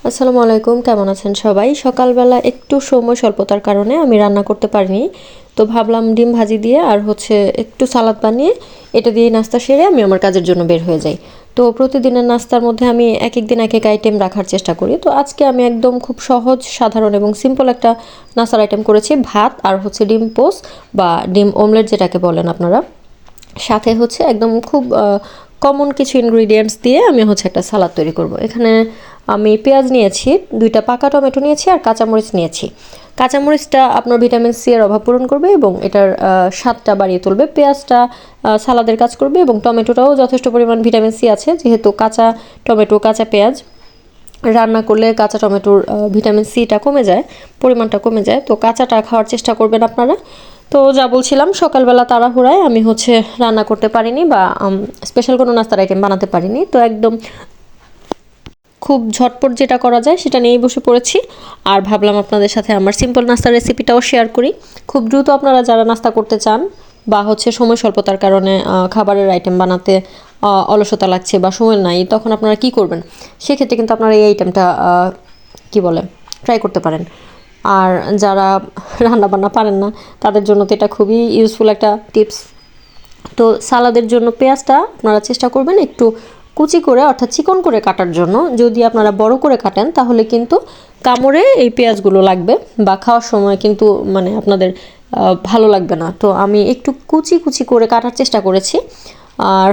আসসালামু আলাইকুম, কেমন আছেন সবাই? সকালবেলা একটু সময় স্বল্পতার কারণে আমি রান্না করতে পারিনি। তো ভাবলাম ডিম ভাজি দিয়ে আর একটু সালাদ বানিয়ে এটা দিয়ে নাস্তা সেরে আমি আমার কাজের জন্য বের হয়ে যাই। তো প্রতিদিনের নাস্তার মধ্যে আমি এক দিন এক আইটেম রাখার চেষ্টা করি। তো আজকে আমি একদম খুব সহজ, সাধারণ এবং সিম্পল একটা নাস্তার আইটেম করেছি। ভাত আর ডিম পোস্ট বা ডিম অমলেট যেটাকে বলেন আপনারা। সাথে একদম খুব কমন কিছু ইনগ্রিডিয়েন্টস দিয়ে আমি একটা সালাদ তৈরি করব। এখানে আমি পেঁয়াজ নিয়েছি, 2টা পাকা টমেটো নিয়েছি আর কাঁচামরিচ নিয়েছি। কাঁচামরিচটা আপনার ভিটামিন সি এর অভাব পূরণ করবে এবং এটার স্বাদটা বাড়িয়ে তুলবে। পেঁয়াজটা সালাদের কাজ করবে এবং টমেটোটাও যথেষ্ট পরিমাণ ভিটামিন সি আছে, যেহেতু কাঁচা টমেটো কাঁচা পেঁয়াজ রান্না করলে কাঁচা টমেটোর ভিটামিন সিটা কমে যায়, পরিমাণটা কমে যায়। তো কাঁচাটা খাওয়ার চেষ্টা করবেন আপনারা। তো যা বলছিলাম, সকালবেলা তাড়াহুড়ায় আমি রান্না করতে পারিনি বা স্পেশাল কোনো নাস্তার আইটেম বানাতে পারিনি। তো একদম খুব ঝটপট যেটা করা যায় সেটা নিয়েই বসে পড়েছি। আর ভাবলাম আপনাদের সাথে আমার সিম্পল নাস্তার রেসিপিটাও শেয়ার করি। খুব দ্রুত আপনারা যারা নাস্তা করতে চান বা সময় স্বল্পতার কারণে খাবারের আইটেম বানাতে অলসতা লাগছে বা সময় নাই, তখন আপনারা কি করবেন? সেক্ষেত্রে কিন্তু আপনারা এই আইটেমটা ট্রাই করতে পারেন। আর যারা রান্না বান্না পারেন না তাদের জন্য তো এটা খুবই ইউজফুল একটা টিপস। তো সালাদের জন্য পেঁয়াজটা আপনারা চেষ্টা করবেন একটু কুচি করে, অর্থাৎ চিকন করে কাটার জন্য। যদি আপনারা বড় করে কাটেন তাহলে কিন্তু কামড়ে এই পেঁয়াজগুলো লাগবে বা খাওয়ার সময় কিন্তু আপনাদের ভালো লাগবে না। তো আমি একটু কুচি কুচি করে কাটার চেষ্টা করেছি। আর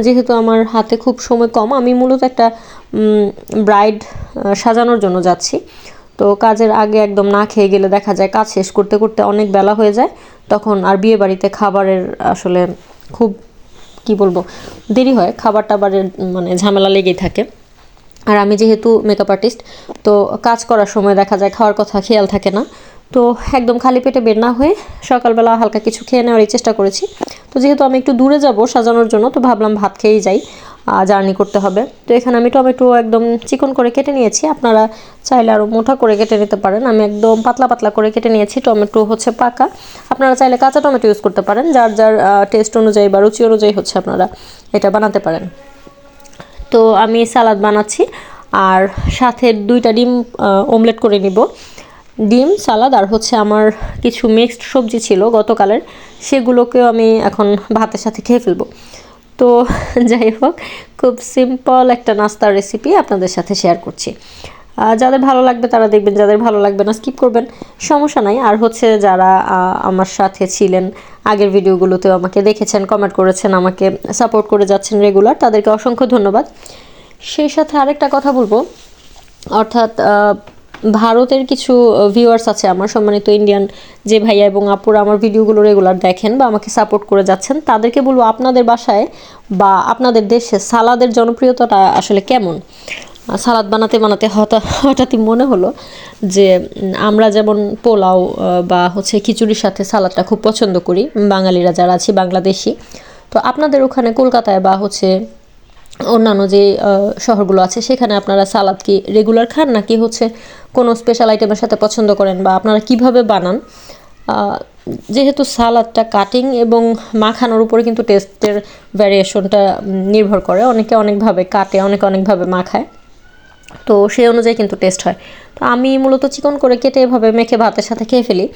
যেহেতু আমার হাতে খুব সময় কম, আমি মূলত একটা ব্রাইড সাজানোর জন্য যাচ্ছি। তো কাজের আগে একদম না খেয়ে গেলে দেখা যায় কাজ শেষ করতে করতে অনেক বেলা হয়ে যায়। তখন আর বিয়ে বাড়িতে খাবারের খুব দেরি হয়, খাবার টাবারের ঝামেলা লেগেই থাকে। আর আমি যেহেতু মেকআপ আর্টিস্ট, তো কাজ করার সময় দেখা যায় খাওয়ার কথা খেয়াল থাকে না। তো একদম খালি পেটে বের না হয়ে সকালবেলা হালকা কিছু খেয়ে নেওয়ারই চেষ্টা করেছি। তো যেহেতু আমি একটু দূরে যাব সাজানোর জন্য, তো ভাবলাম ভাত খেয়েই যাই, জার্নি করতে হবে। তো এখানে আমি টমেটো একদম চিকন করে কেটে নিয়েছি। আপনারা চাইলে আরও মোটা করে কেটে নিতে পারেন। আমি একদম পাতলা পাতলা করে কেটে নিয়েছি। টমেটো পাকা, আপনারা চাইলে কাঁচা টমেটো ইউজ করতে পারেন। যার যার টেস্ট অনুযায়ী বা রুচি অনুযায়ী আপনারা এটা বানাতে পারেন। তো আমি সালাদ বানাচ্ছি আর সাথে 2টা ডিম অমলেট করে নিব। ডিম সালাদ আর আমার কিছু মিক্সড সবজি ছিল গতকালের, সেগুলোকেও আমি এখন ভাতের সাথে খেয়ে ফেলবো। তো যাই হোক, খুব সিম্পল একটা নাস্তার রেসিপি আপনাদের সাথে শেয়ার করছি। যাদের ভালো লাগবে তারা দেখবেন, যাদের ভালো লাগবে না স্কিপ করবেন, সমস্যা নাই। আর যারা আমার সাথে ছিলেন আগের ভিডিওগুলোতেও আমাকে দেখেছেন, কমেন্ট করেছেন, আমাকে সাপোর্ট করে যাচ্ছেন রেগুলার, তাদেরকে অসংখ্য ধন্যবাদ। সেই সাথে আরেকটা কথা বলবো, অর্থাৎ ভারতের কিছু ভিউয়ার্স আছে আমার, সম্মানিত ইন্ডিয়ান যে ভাইয়া এবং আপুরা আমার ভিডিওগুলো রেগুলার দেখেন বা আমাকে সাপোর্ট করে যাচ্ছেন, তাদেরকে বলবো আপনাদের বাসায় বা আপনাদের দেশে সালাদের জনপ্রিয়তাটা আসলে কেমন? সালাদ বানাতে বানাতে হঠাৎই মনে হলো যে আমরা যেমন পোলাও বা খিচুড়ির সাথে সালাদটা খুব পছন্দ করি বাঙালিরা যারা আছি, বাংলাদেশি। তো আপনাদের ওখানে কলকাতায় বা অন্যান্য যে শহরগুলো আছে সেখানে আপনারা সালাদ কি রেগুলার খান, নাকি কোনো স্পেশাল আইটেমের সাথে পছন্দ করেন, বা আপনারা কিভাবে বানান? যেহেতু সালাদটা কাটিং এবং মাখানোর উপরে কিন্তু টেস্টের ভ্যারিয়েশনটা নির্ভর করে, অনেকে অনেকভাবে কাটে, অনেকে অনেকভাবে মাখায়, তো সেই অনুযায়ী কিন্তু টেস্ট হয়। তো আমি মূলত চিকন করে কেটে এভাবে মেখে ভাতের সাথে খেয়ে ফেলি।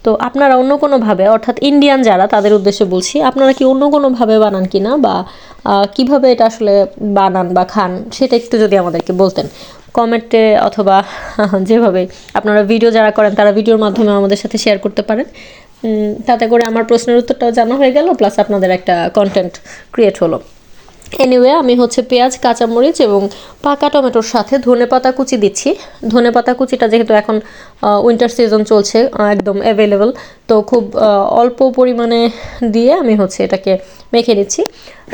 তো আপনারা অন্য কোনোভাবে, অর্থাৎ ইন্ডিয়ান যারা, তাদের উদ্দেশ্যে বলছি, আপনারা কি অন্য কোনোভাবে বানান কি না, বা কিভাবে এটা আসলে বানান বা খান, সেটা একটু যদি আমাদেরকে বলতেন কমেন্টে, অথবা যেভাবে আপনারা ভিডিও যারা করেন তারা ভিডিওর মাধ্যমে আমাদের সাথে শেয়ার করতে পারেন। তাতে করে আমার প্রশ্নের উত্তরটাও জানা হয়ে গেল, প্লাস আপনাদের একটা কন্টেন্ট ক্রিয়েট হলো। এনিওয়ে, আমি পেঁয়াজ, কাঁচামরিচ এবং পাকা টমেটোর সাথে ধনেপাতা কুচি দিচ্ছি। ধনেপাতা কুচিটা যেহেতু এখন উইন্টার সিজন চলছে, একদম অ্যাভেলেবল, তো খুব অল্প পরিমাণে দিয়ে আমি এটাকে মেখে নিচ্ছি।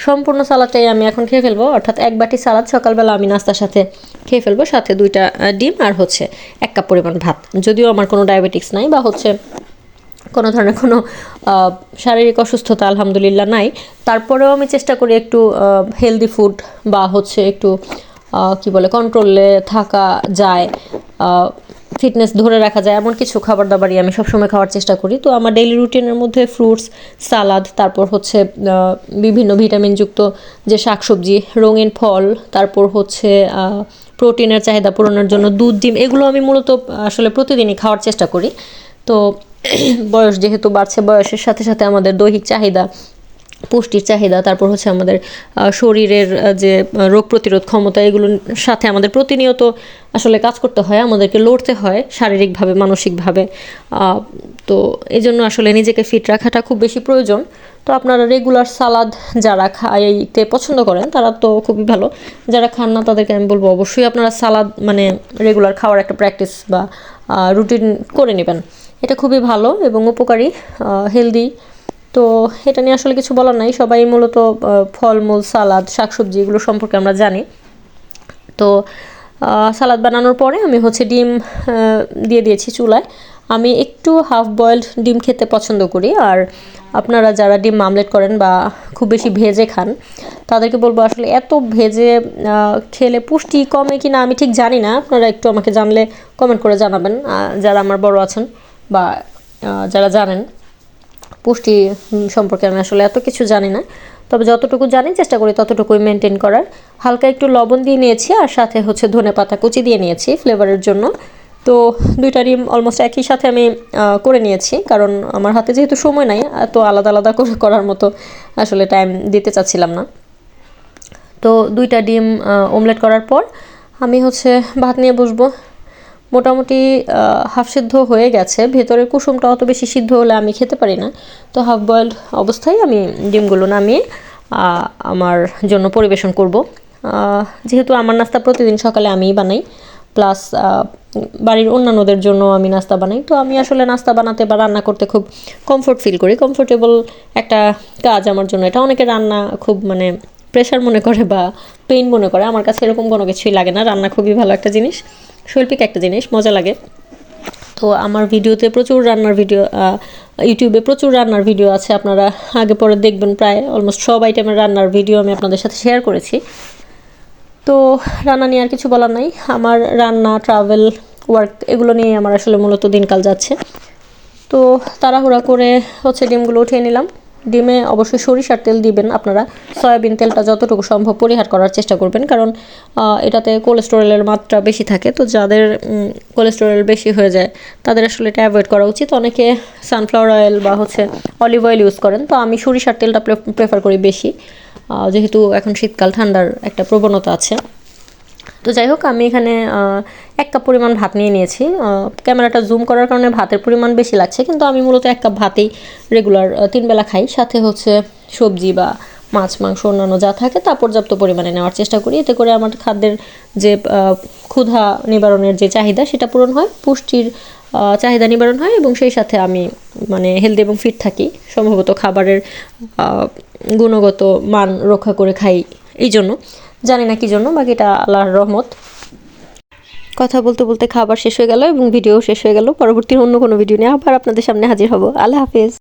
সম্পূর্ণ সালাদটাই আমি এখন খেয়ে ফেলবো, অর্থাৎ 1 বাটি সালাদ সকালবেলা আমি নাস্তার সাথে খেয়ে ফেলবো, সাথে 2টা ডিম আর 1 কাপ পরিমাণ ভাত। যদিও আমার কোনো ডায়াবেটিক্স নাই বা কোনো ধরনের কোনো শারীরিক অসুস্থতা আলহামদুলিল্লাহ নাই, তারপরেও আমি চেষ্টা করি একটু হেলদি ফুড বা একটু কন্ট্রোলে থাকা যায়, ফিটনেস ধরে রাখা যায় এমন কিছু খাবার দাবারই আমি সবসময় খাওয়ার চেষ্টা করি। তো আমার ডেইলি রুটিনের মধ্যে ফ্রুটস, সালাদ, তারপর বিভিন্ন ভিটামিনযুক্ত যে শাকসবজি, রঙিন ফল, তারপর প্রোটিনের চাহিদা পূরণের জন্য দুধ, ডিম এগুলো আমি মূলত আসলে প্রতিদিনই খাওয়ার চেষ্টা করি। তো বয়স যেহেতু বাড়ছে, বয়সের সাথে সাথে আমাদের দৈহিক চাহিদা, পুষ্টির চাহিদা, তারপর হচ্ছে আমাদের শরীরের যে রোগ প্রতিরোধ ক্ষমতা, এগুলোর সাথে আমাদের প্রতিনিয়ত আসলে কাজ করতে হয়, আমাদেরকে লড়তে হয় শারীরিকভাবে, মানসিকভাবে। তো এই জন্য আসলে নিজেকে ফিট রাখাটা খুব বেশি প্রয়োজন। তো আপনারা রেগুলার সালাদ যারা খাইতে পছন্দ করেন তারা তো খুবই ভালো, যারা খান না তাদেরকে আমি বলবো অবশ্যই আপনারা সালাদ মানে রেগুলার খাওয়ার একটা প্র্যাকটিস বা রুটিন করে নেবেন। এটা খুবই ভালো এবং উপকারী, হেলদি। তো এটা নিয়ে আসলে কিছু বলার নাই, সবাই মূলত ফলমূল, সালাদ, শাকসবজি এগুলো সম্পর্কে আমরা জানি। তো সালাদ বানানোর পরে আমি হচ্ছে ডিম দিয়ে দিয়েছি চুলায়। আমি একটু হাফ বয়েলড ডিম খেতে পছন্দ করি, আর আপনারা যারা ডিম আমলেট করেন বা খুব বেশি ভেজে খান তাদেরকে বলবো আসলে এত ভেজে খেলে পুষ্টি কমে কি না আমি ঠিক জানি না, আপনারা একটু আমাকে জানলে কমেন্ট করে জানাবেন, যারা আমার বড় আছেন বা যারা জানেন। পুষ্টি সম্পর্কে আমি আসলে এত কিছু জানি না, তবে যতটুকু জানি চেষ্টা করি ততটুকুই মেনটেন করার। হালকা একটু লবণ দিয়ে নিয়েছি, আর সাথে হচ্ছে ধনেপাতা কুচি দিয়ে নিয়েছি ফ্লেভারের জন্য। তো দুইটা ডিম অলমোস্ট একই সাথে আমি করে নিয়েছি, কারণ আমার হাতে যেহেতু সময় নাই, এত আলাদা আলাদা করে করার মতো আসলে টাইম দিতে চাচ্ছিলাম না। তো দুইটা ডিম অমলেট করার পর আমি হচ্ছে ভাত নিয়ে বসবো। মোটামুটি হাফ সিদ্ধ হয়ে গেছে, ভেতরের কুসুমটা অত বেশি সিদ্ধ হলে আমি খেতে পারি না। তো হাফ বয়েলড অবস্থায় আমি ডিমগুলো নামিয়ে আমার জন্য পরিবেশন করব। যেহেতু আমার নাস্তা প্রতিদিন সকালে আমিই বানাই, প্লাস বাড়ির অন্যান্যদের জন্য আমি নাস্তা বানাই। তো আমি আসলে নাস্তা বানাতে বা রান্না করতে খুব কমফোর্ট ফিল করি, কমফোর্টেবল একটা কাজ আমার জন্য এটা। অনেকে রান্না খুব মানে প্রেশার মনে করে বা পেইন মনে করে, আমার কাছে এরকম কোনো কিছুই লাগে না। রান্না খুবই ভালো একটা জিনিস, শৈল্পিক একটা জিনিস, মজা লাগে। তো আমার ভিডিওতে প্রচুর রান্নার ভিডিও, ইউটিউবে প্রচুর রান্নার ভিডিও আছে, আপনারা আগে পরে দেখবেন। প্রায় অলমোস্ট সব আইটেমের রান্নার ভিডিও আমি আপনাদের সাথে শেয়ার করেছি। তো রান্না নিয়ে আর কিছু বলার নাই, আমার রান্না, ট্রাভেল, ওয়ার্ক এগুলো নিয়ে আমার আসলে মূলত দিনকাল যাচ্ছে। তো তাড়াহুড়া করে হচ্ছে ডিমগুলো উঠিয়ে নিলাম। ডিমে অবশ্যই সরিষার তেল দিবেন আপনারা, সয়াবিন তেলটা যতটুকু সম্ভব পরিহার করার চেষ্টা করবেন, কারণ এটাতে কোলেস্টেরলের মাত্রা বেশি থাকে। তো যাদের কোলেস্টেরল বেশি হয়ে যায় তাদের আসলে এটা অ্যাভয়েড করা উচিত। অনেকে সানফ্লাওয়ার অয়েল বা হচ্ছে অলিভ অয়েল ইউজ করেন, তো আমি সরিষার তেলটা প্রেফার করি বেশি, যেহেতু এখন শীতকাল, ঠান্ডার একটা প্রবণতা আছে। তো যাই হোক, আমি এখানে 1 কাপ পরিমাণ ভাত নিয়ে নিয়েছি। ক্যামেরাটা জুম করার কারণে ভাতের পরিমাণ বেশি লাগছে, কিন্তু আমি মূলত 1 কাপ ভাতেই রেগুলার 3 বেলা খাই। সাথে হচ্ছে সবজি বা মাছ, মাংস অন্যান্য যা থাকে তা পর্যাপ্ত পরিমাণে নেওয়ার চেষ্টা করি। এতে করে আমার খাদ্যের যে ক্ষুধা নিবারণের যে চাহিদা সেটা পূরণ হয়, পুষ্টির চাহিদা নিবারণ হয়, এবং সেই সাথে আমি মানে হেলদি এবং ফিট থাকি। সম্ভবত খাবারের গুণগত মান রক্ষা করে খাই, এই জন্য। জানি না কি জন্য, বাকি এটা আল্লাহর রহমত। কথা বলতে বলতে খাবার শেষ হয়ে গেল এবং ভিডিও শেষ হয়ে গেল। পরবর্তী অন্য কোনো ভিডিও নিয়ে আবার আপনাদের সামনে হাজির হব। আল্লাহ হাফেজ।